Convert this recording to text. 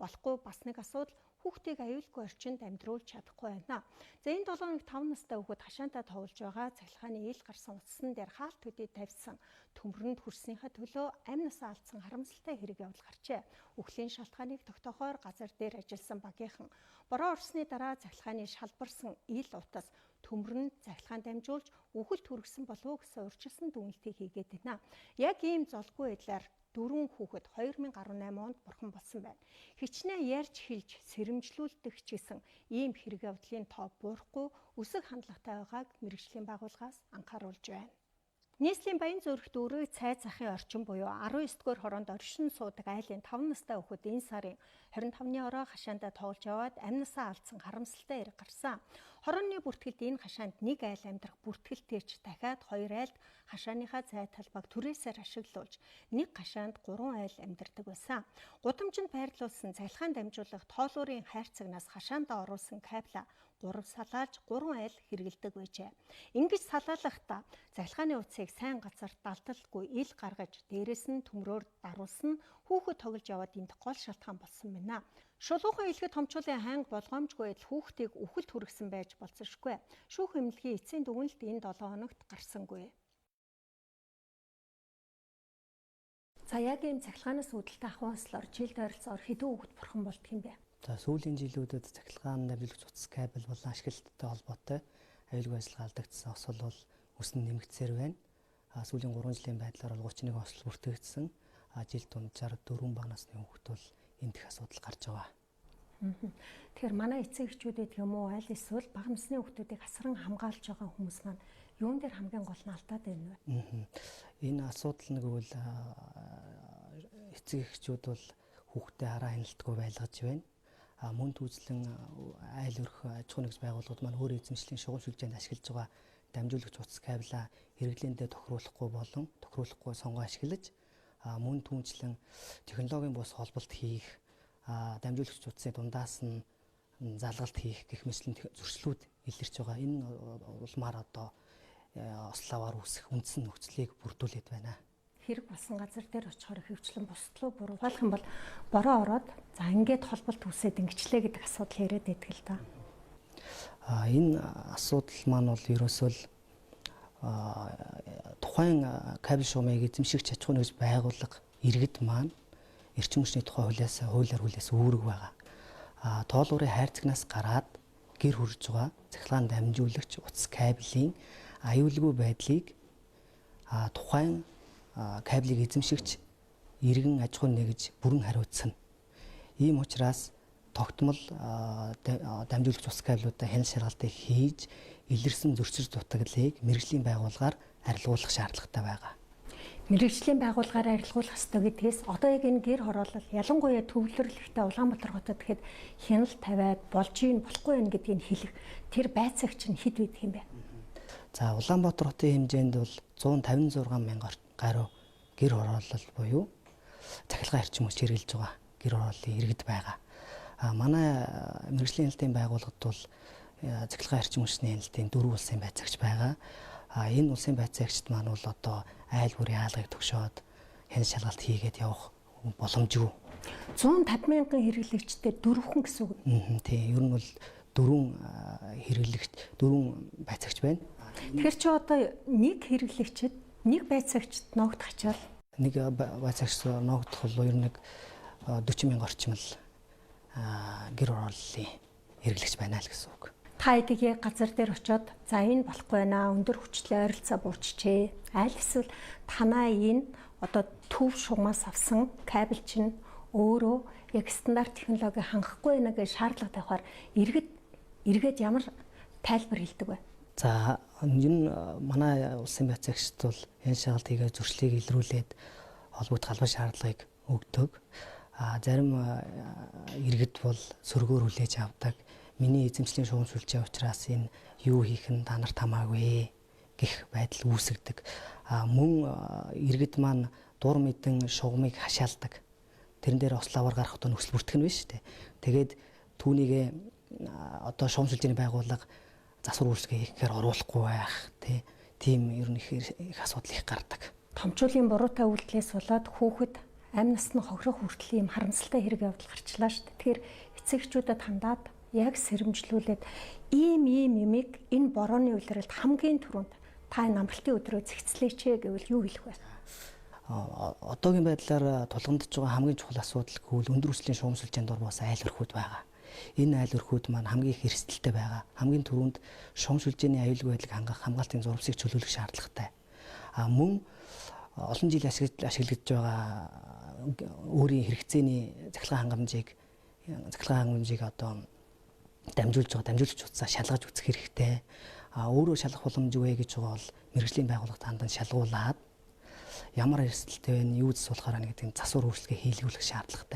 Болохгүй бас нэг асуудал хүүхдийг аюулгүй орчинд амьдруулж чадахгүй байна. За энэ 7 хоног 5 настай хүүхэд хашаантаа тоглож байгаа цахилгааны ил гарсан утсан дээр хаалт төдий тавьсан төмрөнд хүрснийхээ төлөө амь насаа алдсан харамсалтай хэрэг явдал гарчээ. Үхлийн шалтгааныг тогтоохоор газар дээр ажилласан багийнхан бороо орсны дараа цахилгааны шалбарсан ил утас төмрөнд цахилгаан дамжуулж үхэлд хүргэсэн болов уу гэсэн урьдчилсан дүгнэлтийг хийгээд байна. Яг ийм золгүй байдлаар 4 хүүхэд 2018 онд бурхан болсон байна. Хичнээн ярьж хэлж сэрэмжлүүлдэг ч гэсэн ийм хэрэг явдлын тоо буурахгүй өсөг хандлагатай байгааг мэргэжлийн байгууллагаас анхааруулж байна. Нийслэлийн Баян зүрхт өрөө цай захын орчин буюу 19-р хороонд оршин суудаг айлын 5 настай хүүхэд энэ сарын 25-ны ороо хашаандаа тоглож яваад амь насаа алдсан харамсалтай хэрэг гарсан. Хорооны бүртгэлд энэ хашаанд нэг айл амьдрах бүртгэлтээрч дахиад 2 айлд хашааныхаа цай талбайг түрээсээр ашиглуулж нэг хашаанд 3 айл амьдардаг байсан. Гудамжинд байрлуулсан цахилгаан дамжуулах тоолуурын хайр цагнаас хашаандаа оруулсан кабеля 3 салаалж 3 айл хэрэгэлдэг байжээ. Ингэж салаалахдаа цахилгааны утсыг сайн газар далдалгүй ил гаргаж дээрэс нь төмрөөр даруулсан хүүхэд тоглож яваад энд гол шалтгаан болсон байна. Шулуухан илгэд томчуулын ханг болгоомжгүй байдал хүүхдийг үхэлд хүргэсэн байж болцсошгүй. Шүүх эмнэлгийн эцсийн дүгнэлт энэ 7 хоногт гарсангүй. За яг ийм цахилгаанаас үүдэлтэй ахуйн ослоор жилд ойролцоогоор хэдэн хүүхэд бурхан болдг юм бэ? За сүүлийн жилүүдэд цахилгаан дамжуулагч утас кабель болон ашиглалттай холбоотой аюулгүй ажиллагаа алдагдсан осол бол өснө нэмэгдсээр байна. Сүүлийн 3 жилийн байдлаар бол 31 осол бүртгэгдсэн. Жил дунджаар 4 бага насны хүүхэд бол эндх асуудал гарч байгаа. Тэгэхээр манай эцэг эхчүүдэд юм уу аль эсвэл бага насны хүүхдүүдийг асран хамгаалж байгаа хүмүүс маань юун дээр хамгийн гол нь алдаад байна вэ? Энэ асуудал нэг бол эцэг эхчүүд бол хүүхдээ хараа хяналтгүй байлгаж байна. Мөн түүцлэн айл өрх аж ахуйн нэгж байгууллагууд маань өөр эзэмшлийн шугам шилжээнд ашиглаж байгаа дамжуулагч утас кабеля хэрэглээндээ тохируулахгүй сонгоо ашиглаж мөн түүнчлэн технологийн бус холболт хийх дамжуулагч утасны дундаас нь залгалт хийх гэх мэтлэн зөрчлүүд илэрч байгаа. Энэ улмаар одоо ословоор үүсэх үндсэн нөхцөлийг бүрдүүлээд байна. Хэрэг болсон газар дээр очихоор хөвчлэн бусдлуу буруу болох юм бол бороо ороод за ингээд холболт үүсээд ингэчлээ гэдэг асуудал яриад байдаг л да. Энэ асуудал маань бол ерөөсөө тухайн кабель шугамыг эзэмшигч аж ахуйн нэгж байгууллага иргэд маань эрчим хүчний тухай хуулиар хүлээс үүрэг байгаа. Тоолуурын хайр цагнаас гараад гэр хүрж байгаа цахилгаан дамжуулагч утас кабелийн аюулгүй байдлыг тухайн кабелийг эзэмшигч иргэн аж ахуйн нэгж бүрэн хариуцна. Ийм учраас тогтмол дамжуулагч ус кабелуудаа хяналт шалгалтыг хийж илэрсэн зөрчил дутагдлыг мэргэжлийн байгууллагаар арилгуулах шаардлагатай байгаа. Мэргэжлийн байгууллагаар арилгуулах ёстой гэдгээс одоо яг энэ гэр хороолол ялангуяа төвлөрлөлтөд Улаанбаатар хотод гэхэд хяналт тавиад болж ийн болохгүй юм гэдгийг хэлэх тэр байцаагч нь хэд байдаг юм бэ? За Улаанбаатар хотын хэмжээнд бол 156 мянга гаруй гэр хороолол буюу цахилгаан эрчим хүч хэрэглэж байгаа гэр хорооллын иргэд байгаа. Манай мэргэжлийн хяналтын байгууллагад бол цахилгаан эрчим хүчний хяналтын 4 улсын байцаагч байгаа. Энэ улсын байцаагчд маань бол одоо айл бүрийн хаалгыг төгшөөд хяналт шалгалт хийгээд явах боломжгүй. 150 мянган хэрэглэгчтэй 4 хүн гэсэн үг. Тийм, ер нь бол 4 байцаагч байна. Тэгэхээр чи одоо нэг хэрэглэгчд нэг байцаагчд ногд хачаал нэг байцаагч ногдох бол ер нь 40 мянга орчим л гэр хорооллын хэрэглэгч байна л гэсэн үг. Та эдгээр газар дээр очиод за энэ болохгүй байна өндөр хүчлээ ойролцоо буучжээ. Аль эсвэл танаа энэ одоо төв шугамаас авсан кабель чинь өөрөө яг стандарт технологи хангахгүй байна гэж шаардлага тавихаар эргээд ямар тайлбар хэлдэг вэ? За энэ манай улсын байцаагчд бол энэ шалгалт хийгээд зөрчлийг илрүүлээд холбогдох албан шаардлагыг өгдөг. Зарим иргэд бол сөргөөр хүлээж авдаг. Миний эзэмшлийн шугам сүлжээ учраас энэ юу хийх нь та нарт хамаагүй гэх байдал үүсгдэг. Мөн иргэд маань дур мэдэн шугамыг хашаалдаг. Тэрэн дээр ословоор гарах одоо нөхцөл бүртгэх нь биш үү? Тэгээд түүнийг одоо шугам сүлжээний байгууллага засвар үйлчлэгээ хийхээр оруулахгүй байх тийм ер нь их асуудал их гардаг. Томчуулын буруутай үйлдэлээс болоод хүүхэд амь нас нь хохирох хүртэл ийм харамсалтай хэрэг явдал гарчлаа шүү дээ. Тэгэхээр эцэгчүүдэд хандаад яг сэрэмжлүүлээд ийм юмыг энэ борооны улиралд хамгийн түрүүнд та энэ амралтын өдрөө зэгцлээч гэвэл юу хэлэх вэ? Одоогийн байдлаар тулгамдж байгаа хамгийн чухал асуудал гэвэл өндөр хүчлийн шугамсалжийн дор бас айл өрхүүд байгаа. Энэ айл өрхүүд маань хамгийн их эрсдэлтэй байгаа. Хамгийн түрүүнд шугамсалжийн аюулгүй байдлыг хангах хамгаалтын зурвсыг чөлөөлөх шаардлагатай. Мөн олон жил ашиглагдж байгаа өөрийн хэрэгцээний цахилгаан хангамжийг одоо дамжуулагч утсаа шалгаж үзэх хэрэгтэй. Өөрөө шалгах боломж юу вэ гэж байгаа бол мэргэжлийн байгууллагад хандан шалгуулад ямар эрсдэлтэй вэ, юу зүйл суулахаар гэдгийг засвар өөрчлөлтөө хийлгүүлэх шаардлагатай.